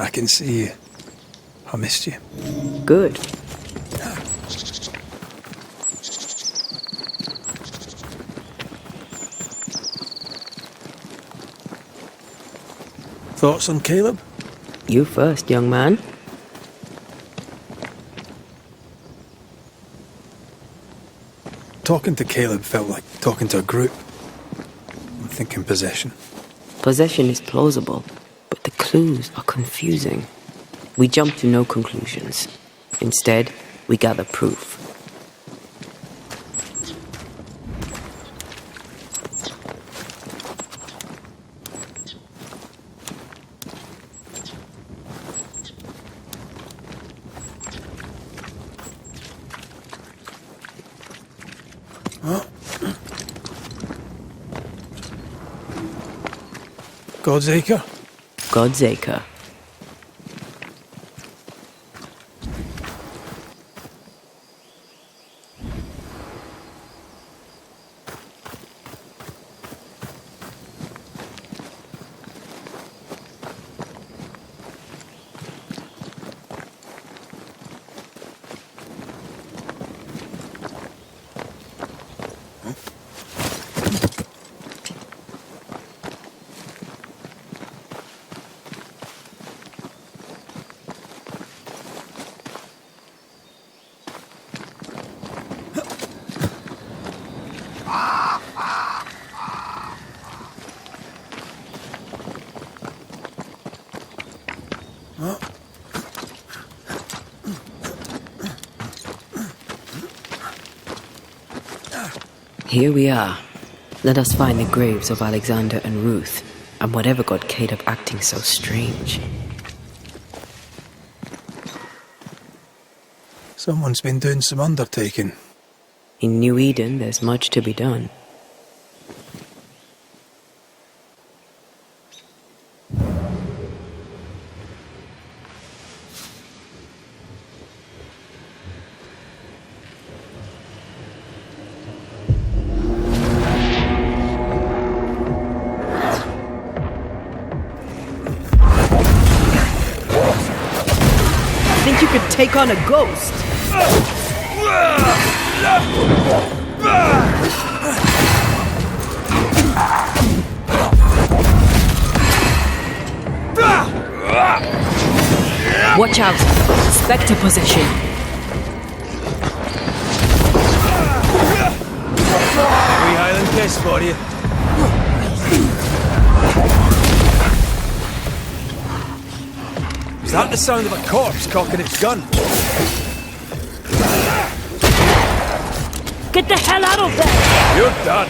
I can see I missed you. Good. Thoughts on Caleb? You first, young man. Talking to Caleb felt like talking to a group. I'm thinking possession. Possession is plausible, but the clues are confusing. We jump to no conclusions. Instead, we gather proof. God's Acre? God's Acre. Here we are. Let us find the graves of Alexander and Ruth, and whatever got Caleb acting so strange. Someone's been doing some undertaking. In New Eden, there's much to be done. Think you could take on a ghost? Watch out! Spectre possession! Free Highland kiss for you. Is that the sound of a corpse cocking its gun? Get the hell out of there! You're done.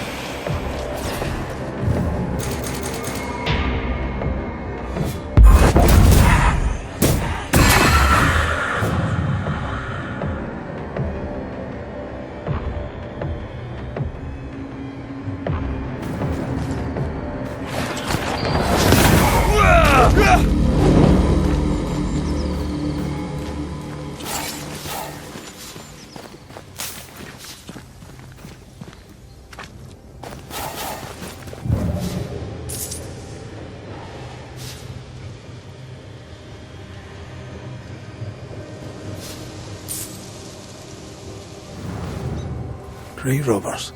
Grave robbers.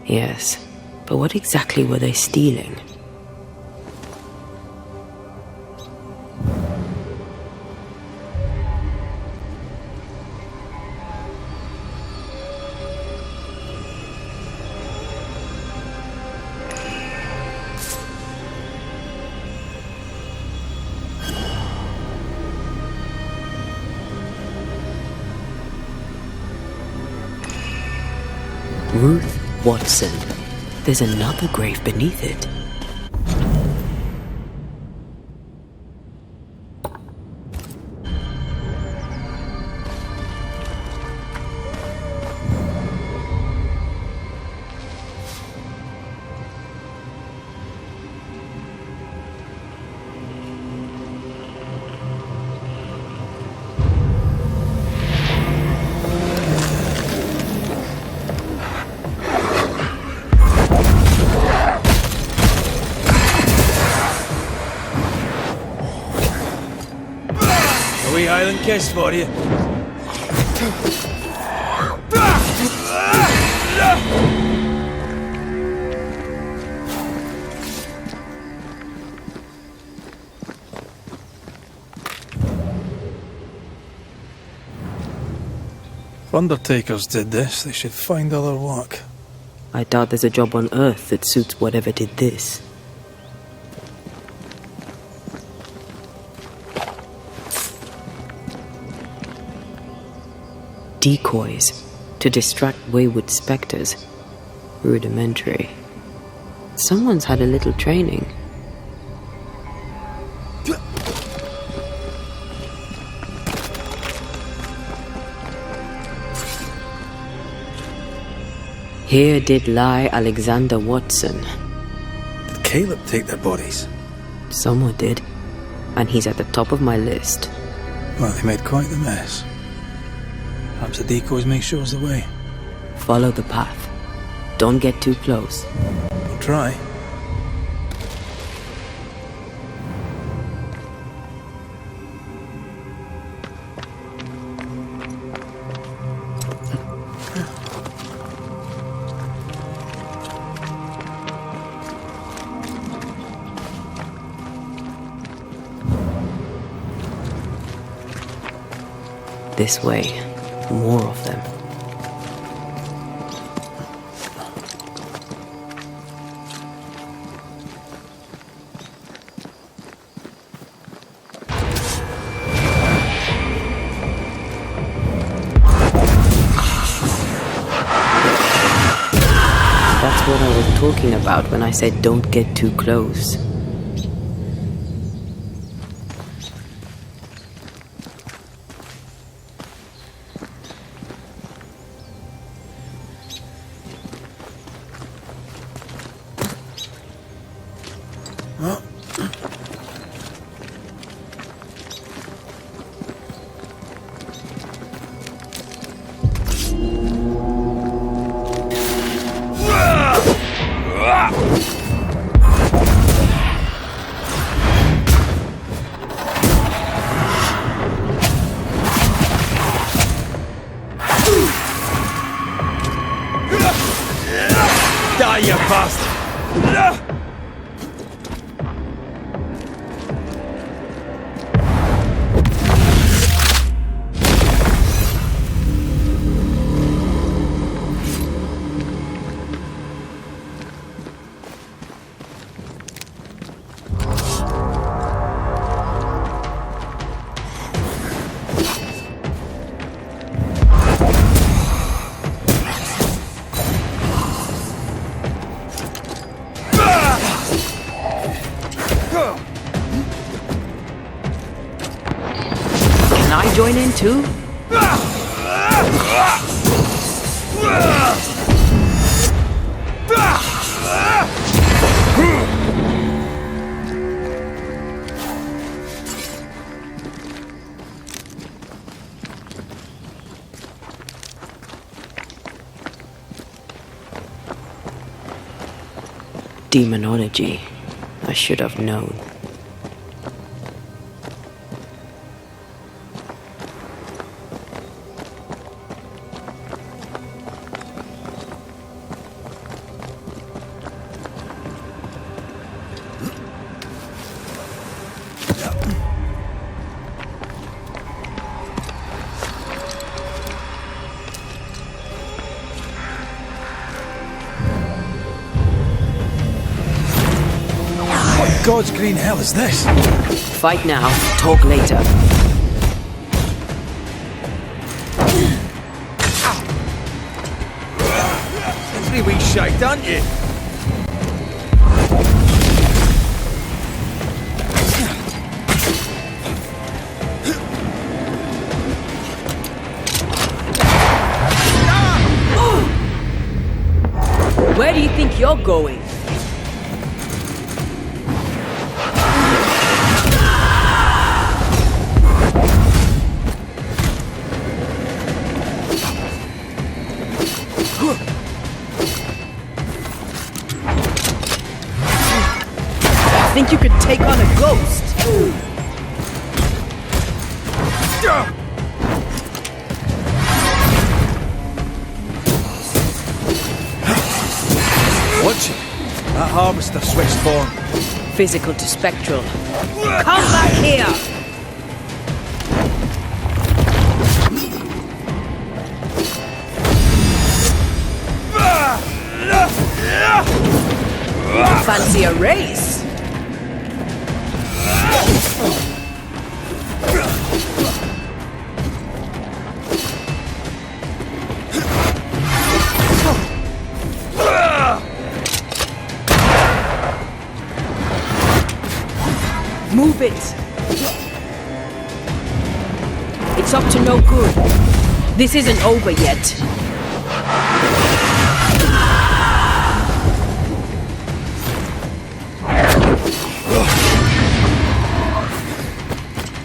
Yes, but what exactly were they stealing? Ruth Watson. There's another grave beneath it. Highland kiss for you. If undertakers did this, they should find other work. I doubt there's a job on Earth that suits whatever did this. Decoys to distract wayward spectres. Rudimentary. Someone's had a little training. Here did lie Alexander Watson. Did Caleb take their bodies? Someone did, and he's at the top of my list. Well, they made quite the mess. Perhaps the decoys may show us the way. Follow the path. Don't get too close. We'll try. This way. More of them. That's what I was talking about when I said don't get too close. Die, you bastard! Join in too? Demonology. I should have known. God's green hell is this? Fight now, talk later. Pretty wee shite, aren't you? Where do you think you're going? Think you could take on a ghost? Watch it. That harvester switched form. Physical to spectral. Come back here! Fancy a race? Move it! It's up to no good. This isn't over yet.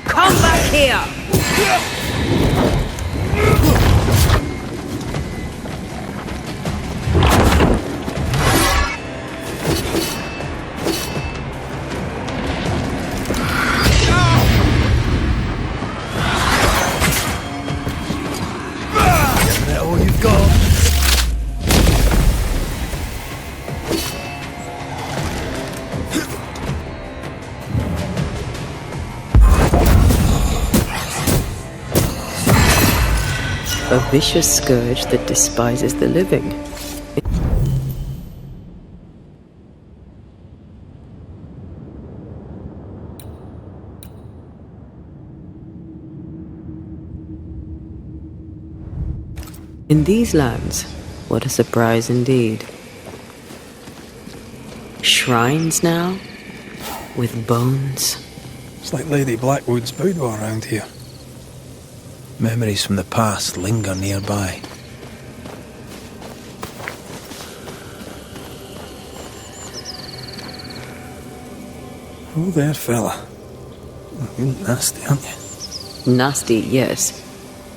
Come back here! A vicious scourge that despises the living. In these lands, what a surprise indeed. Shrines now, with bones. It's like Lady Blackwood's boudoir around here. Memories from the past linger nearby. Oh, there, fella. You're nasty, aren't you? Nasty, yes,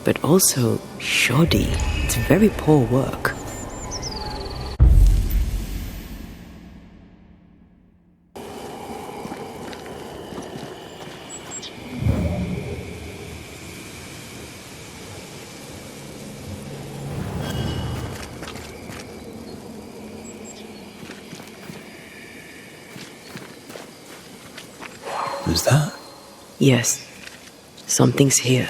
but also shoddy. It's very poor work. Is that? Yes, something's here.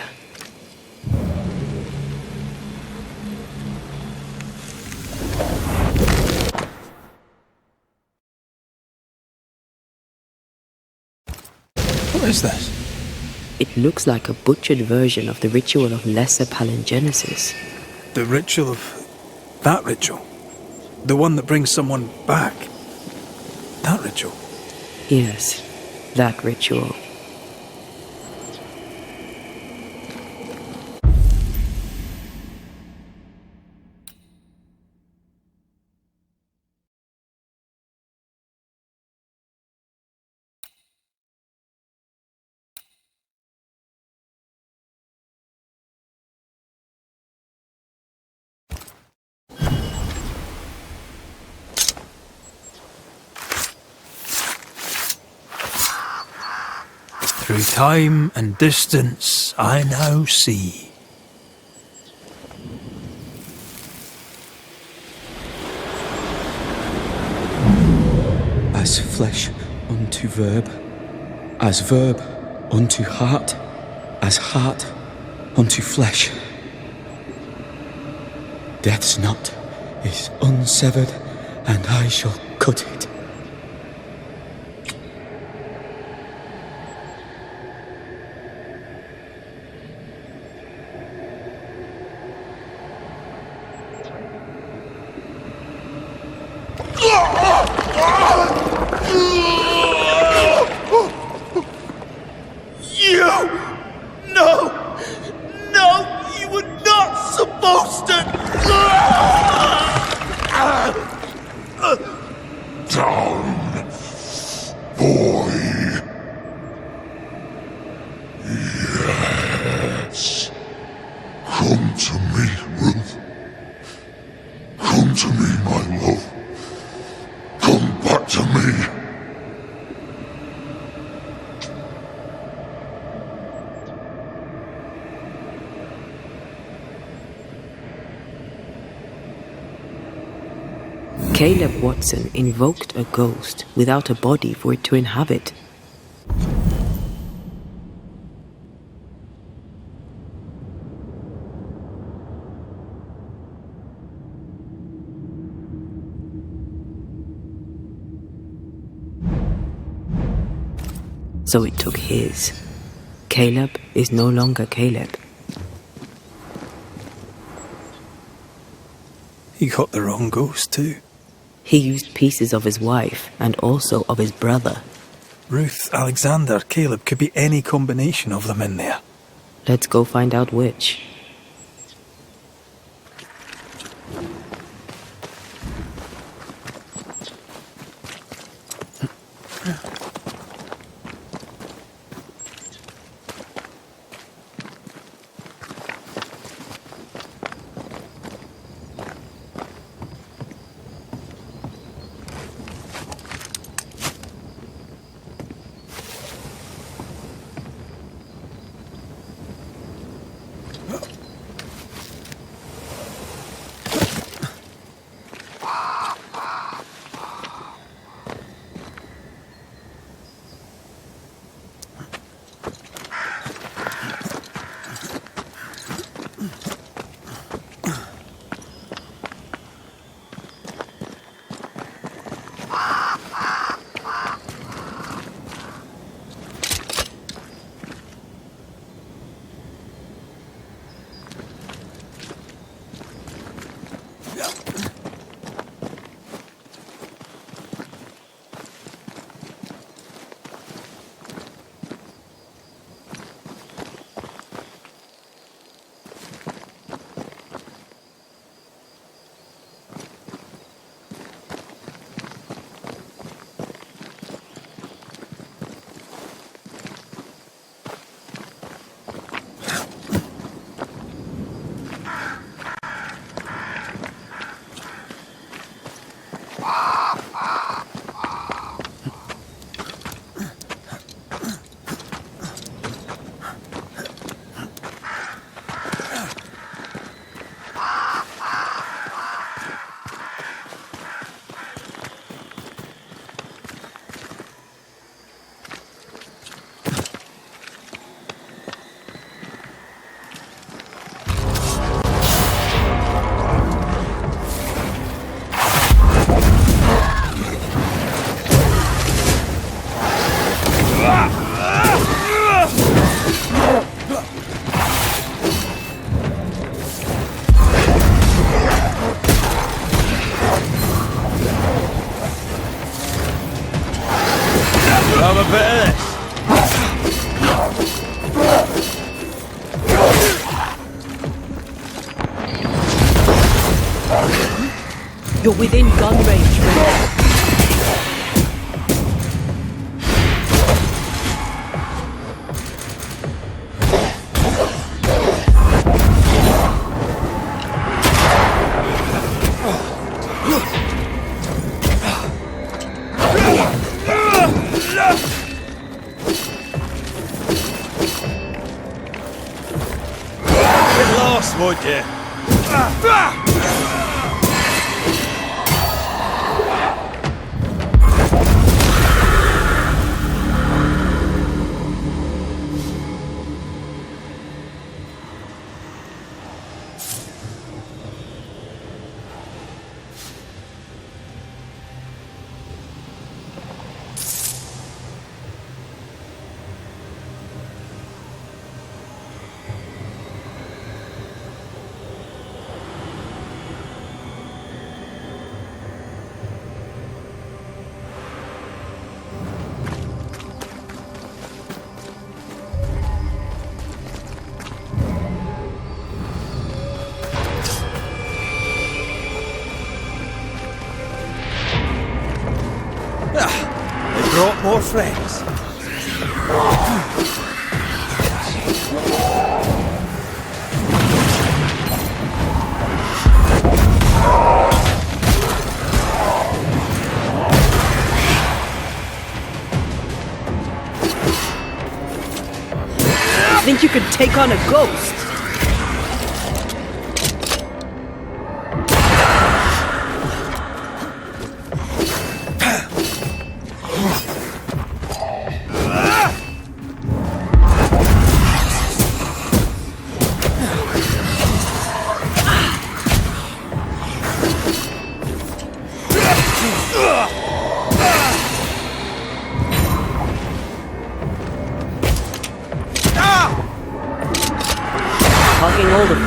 What is this? It looks like a butchered version of the ritual of Lesser Palingenesis. The ritual of... that ritual? The one that brings someone back? That ritual? Yes, that ritual. Through time and distance, I now see. As flesh unto verb, as verb unto heart, as heart unto flesh. Death's knot is unsevered, and I shall cut it. Caleb Watson invoked a ghost without a body for it to inhabit. So it took his. Caleb is no longer Caleb. He got the wrong ghost too. He used pieces of his wife and also of his brother. Ruth, Alexander, Caleb, could be any combination of them in there. Let's go find out which. You're within gun range, man. Get lost, would you? They brought more friends. Think you could take on a ghost?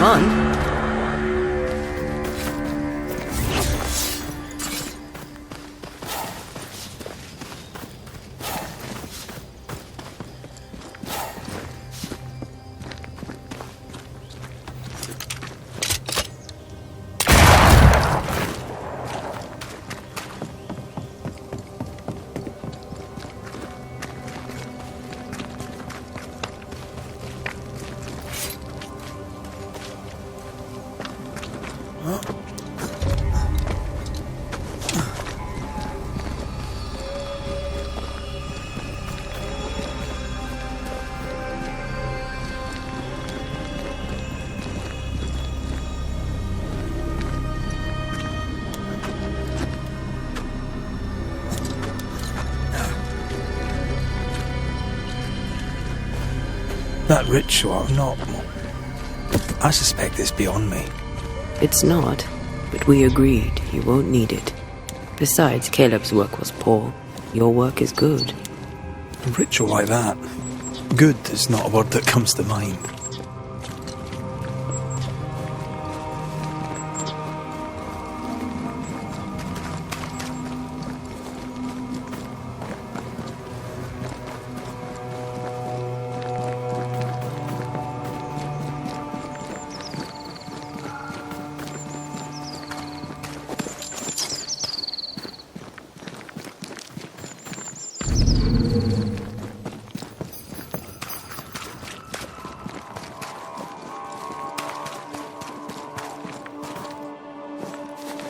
fun. That ritual, not... I suspect it's beyond me. It's not, but we agreed you won't need it. Besides, Caleb's work was poor. Your work is good. A ritual like that, good is not a word that comes to mind.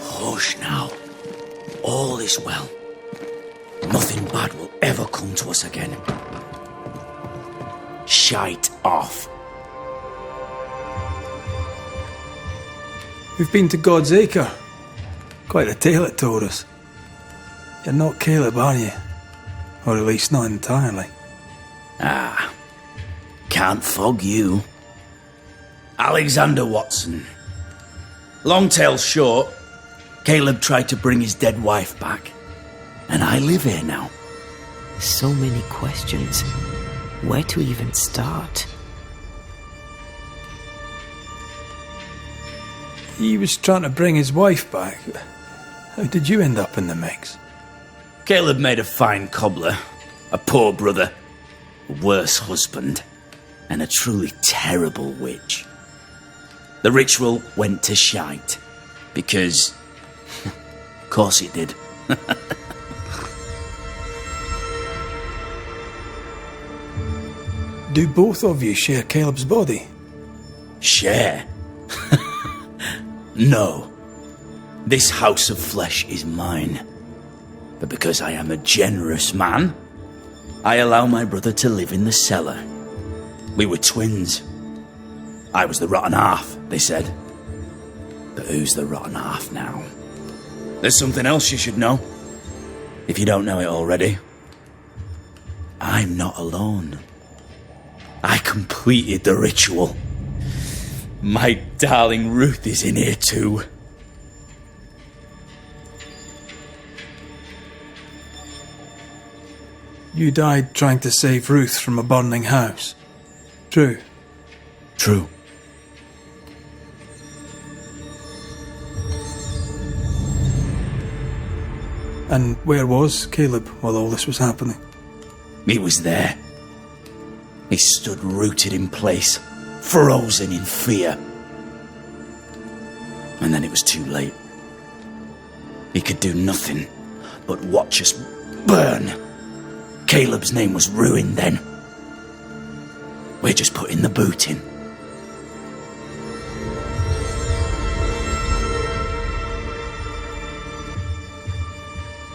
Hush now. All is well. Nothing bad will ever come to us again. Shite off. We've been to God's Acre. Quite a tale it told us. You're not Caleb, are you? Or at least not entirely. Ah, can't fog you. Alexander Watson. Long tale short, Caleb tried to bring his dead wife back, and I live here now. So many questions. Where to even start? He was trying to bring his wife back. How did you end up in the mix? Caleb made a fine cobbler, a poor brother, a worse husband, and a truly terrible witch. The ritual went to shite, because... of course it did. Do both of you share Caleb's body? Share? No. This house of flesh is mine. But because I am a generous man, I allow my brother to live in the cellar. We were twins. I was the rotten half, they said. But who's the rotten half now? There's something else you should know. If you don't know it already. I'm not alone. I completed the ritual. My darling Ruth is in here too. You died trying to save Ruth from a burning house. True. True. And where was Caleb while all this was happening? He was there. He stood rooted in place, frozen in fear. And then it was too late. He could do nothing but watch us burn. Caleb's name was ruined then. We're just putting the boot in.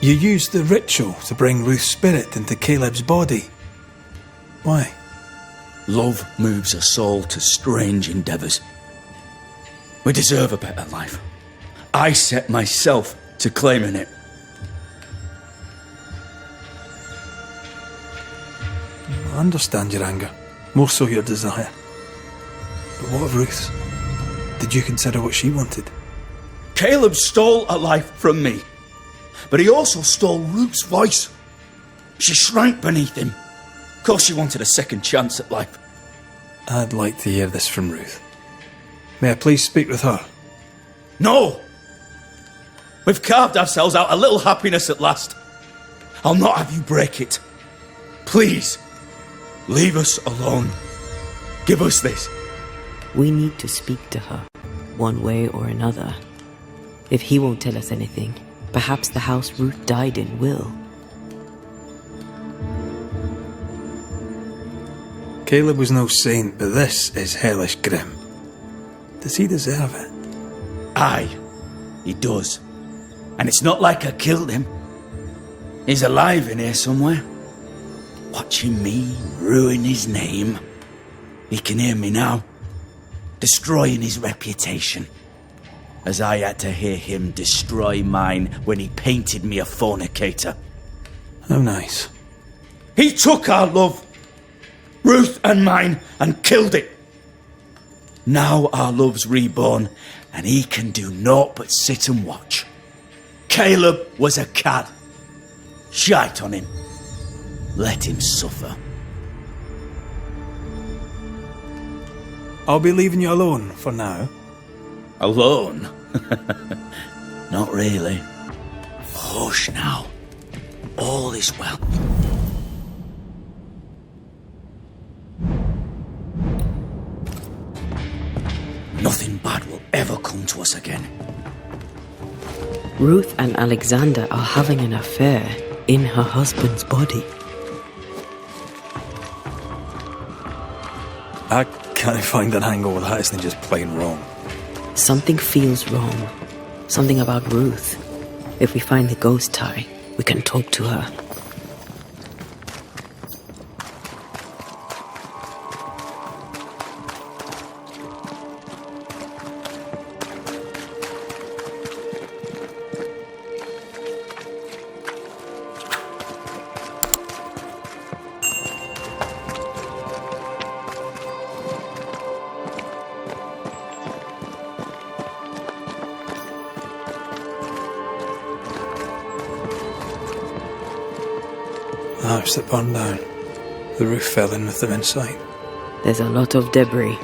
You used the ritual to bring Ruth's spirit into Caleb's body. Why? Love moves us all to strange endeavours. We deserve a better life. I set myself to claiming it. I understand your anger, more so your desire. But what of Ruth's? Did you consider what she wanted? Caleb stole a life from me, but he also stole Ruth's voice. She shrank beneath him. Of course she wanted a second chance at life. I'd like to hear this from Ruth. May I please speak with her? No! We've carved ourselves out a little happiness at last. I'll not have you break it. Please, leave us alone. Give us this. We need to speak to her, one way or another. If he won't tell us anything, perhaps the house Ruth died in will. Caleb was no saint, but this is hellish grim. Does he deserve it? Aye, he does. And it's not like I killed him. He's alive in here somewhere, watching me ruin his name. He can hear me now, destroying his reputation, as I had to hear him destroy mine when he painted me a fornicator. How nice. He took our love, Ruth and mine, and killed it. Now our love's reborn, and he can do naught but sit and watch. Caleb was a cad. Shite on him. Let him suffer. I'll be leaving you alone for now. Alone? Not really. Hush now. All is well. Nothing bad will ever come to us again. Ruth and Alexander are having an affair in her husband's body. I can't find an angle with that isn't just plain wrong. Something feels wrong. Something about Ruth. If we find the ghost tie, we can talk to her. The house that burned down. The roof fell in with them in sight. There's a lot of debris.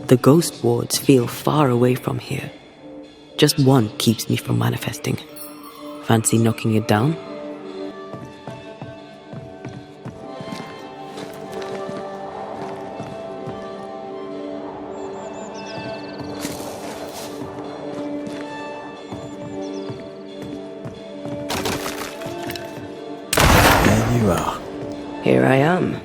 The ghost wards feel far away from here. Just one keeps me from manifesting. Fancy knocking it down? There you are. Here I am.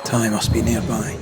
Ty must be nearby.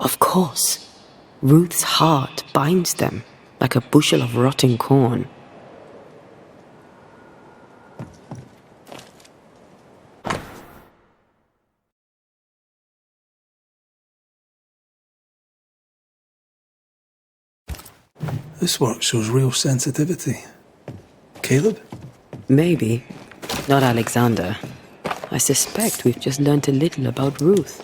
Of course. Ruth's heart binds them like a bushel of rotting corn. This work shows real sensitivity. Caleb? Maybe. Not Alexander. I suspect we've just learnt a little about Ruth.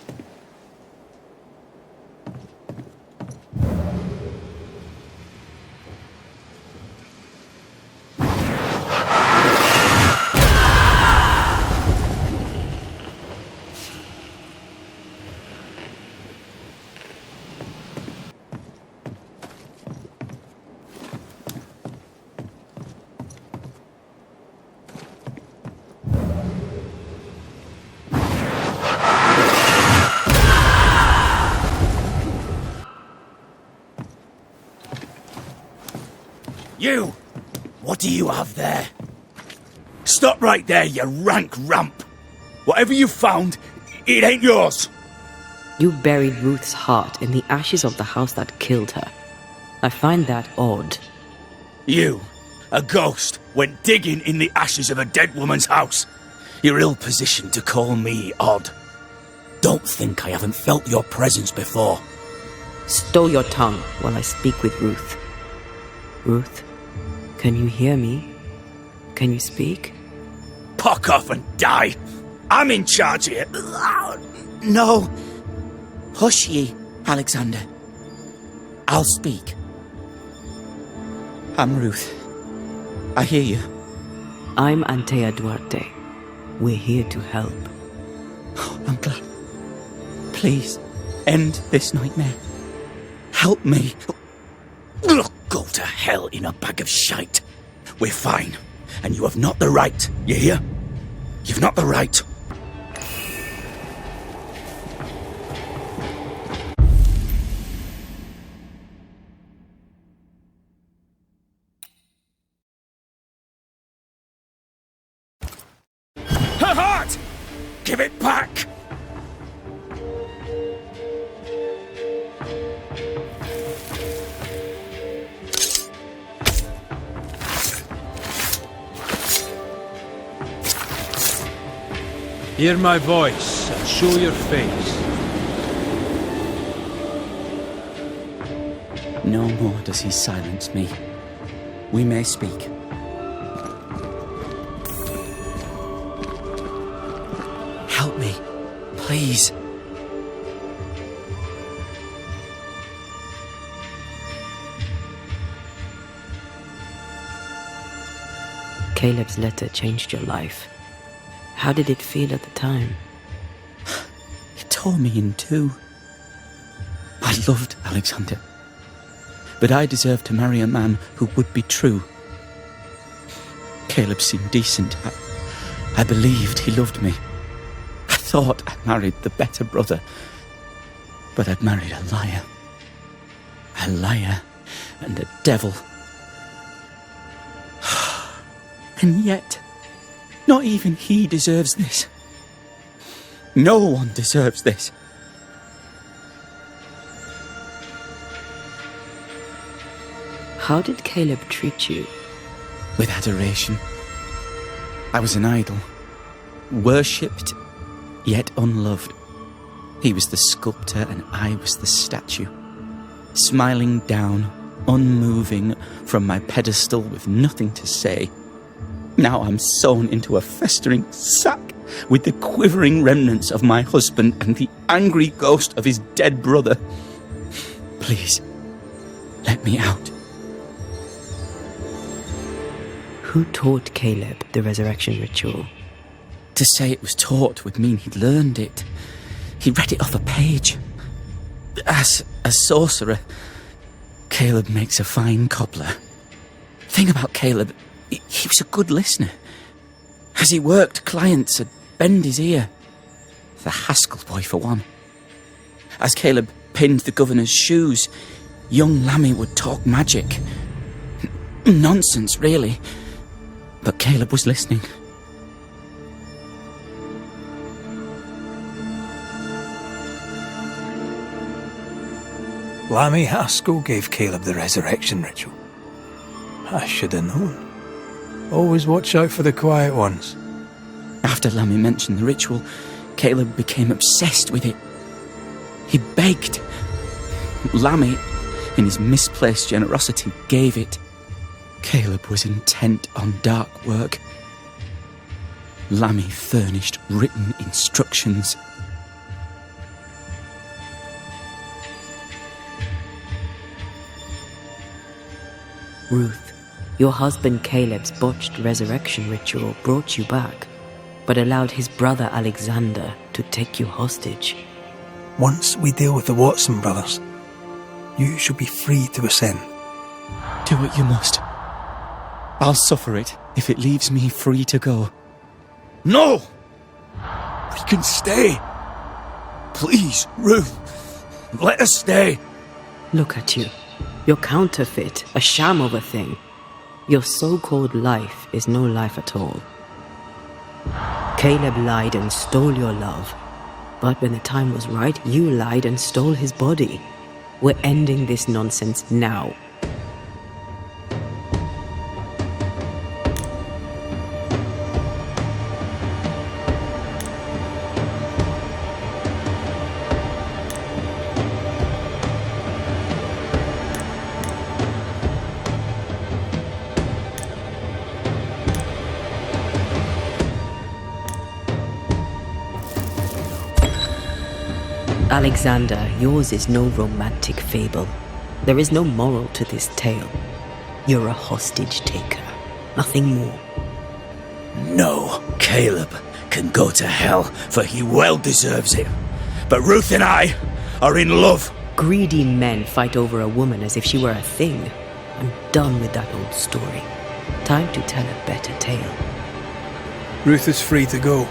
You! What do you have there? Stop right there, you rank ramp! Whatever you found, it ain't yours! You buried Ruth's heart in the ashes of the house that killed her. I find that odd. You, a ghost, went digging in the ashes of a dead woman's house. You're ill-positioned to call me odd. Don't think I haven't felt your presence before. Stow your tongue while I speak with Ruth. Ruth, can you hear me? Can you speak? Pock off and die! I'm in charge here! No. Hush ye, Alexander. I'll speak. I'm Ruth. I hear you. I'm Antea Duarte. We're here to help. Oh, I'm glad. Please, end this nightmare. Help me. Go to hell in a bag of shite. We're fine, and you have not the right, you hear? You've not the right. Her heart! Give it back! Hear my voice and show your face. No more does he silence me. We may speak. Help me, please. Caleb's letter changed your life. How did it feel at the time? It tore me in two. I loved Alexander, but I deserved to marry a man who would be true. Caleb seemed decent. I believed he loved me. I thought I married the better brother, but I'd married a liar. A liar and a devil. And yet, not even he deserves this. No one deserves this. How did Caleb treat you? With adoration. I was an idol. Worshipped, yet unloved. He was the sculptor and I was the statue. Smiling down, unmoving, from my pedestal with nothing to say. Now I'm sewn into a festering sack with the quivering remnants of my husband and the angry ghost of his dead brother. Please, let me out. Who taught Caleb the resurrection ritual? To say it was taught would mean he'd learned it. He read it off a page. As a sorcerer, Caleb makes a fine cobbler. Thing about Caleb, he was a good listener. As he worked, clients would bend his ear. The Haskell boy, for one. As Caleb pinned the governor's shoes, young Lammy would talk magic. Nonsense, really. But Caleb was listening. Lammy Haskell gave Caleb the resurrection ritual. I should have known. Always watch out for the quiet ones. After Lammy mentioned the ritual, Caleb became obsessed with it. He begged. Lammy, in his misplaced generosity, gave it. Caleb was intent on dark work. Lammy furnished written instructions. Ruth, your husband Caleb's botched resurrection ritual brought you back, but allowed his brother Alexander to take you hostage. Once we deal with the Watson brothers, you shall be free to ascend. Do what you must. I'll suffer it if it leaves me free to go. No! We can stay. Please, Ruth, let us stay. Look at you. You're counterfeit, a sham of a thing. Your so-called life is no life at all. Caleb lied and stole your love. But when the time was right, you lied and stole his body. We're ending this nonsense now. Alexander, yours is no romantic fable. There is no moral to this tale. You're a hostage taker, nothing more. No, Caleb can go to hell, for he well deserves it. But Ruth and I are in love. Greedy men fight over a woman as if she were a thing. I'm done with that old story. Time to tell a better tale. Ruth is free to go.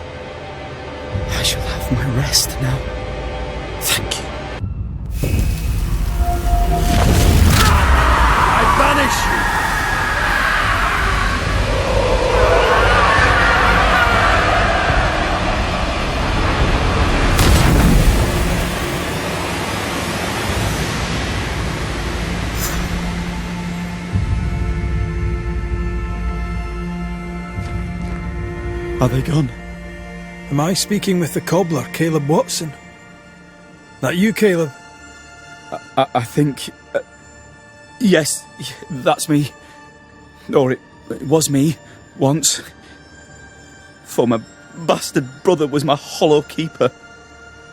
I shall have my rest now. Thank you. I banish you! Are they gone? Am I speaking with the cobbler, Caleb Watson? That you, Caleb? I think... yes, that's me. Or it was me, once. For my bastard brother was my hollow keeper.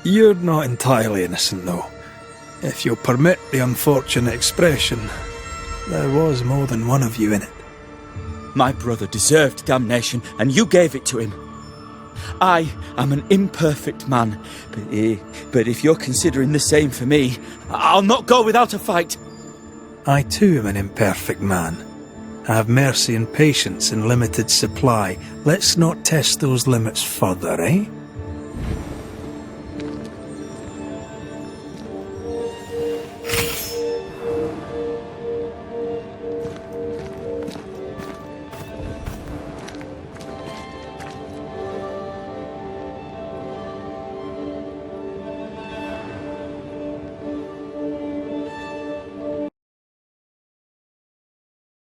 You're not entirely innocent, though. If you'll permit the unfortunate expression, there was more than one of you in it. My brother deserved damnation, and you gave it to him. I am an imperfect man, but if you're considering the same for me, I'll not go without a fight. I too am an imperfect man. I have mercy and patience in limited supply. Let's not test those limits further, eh?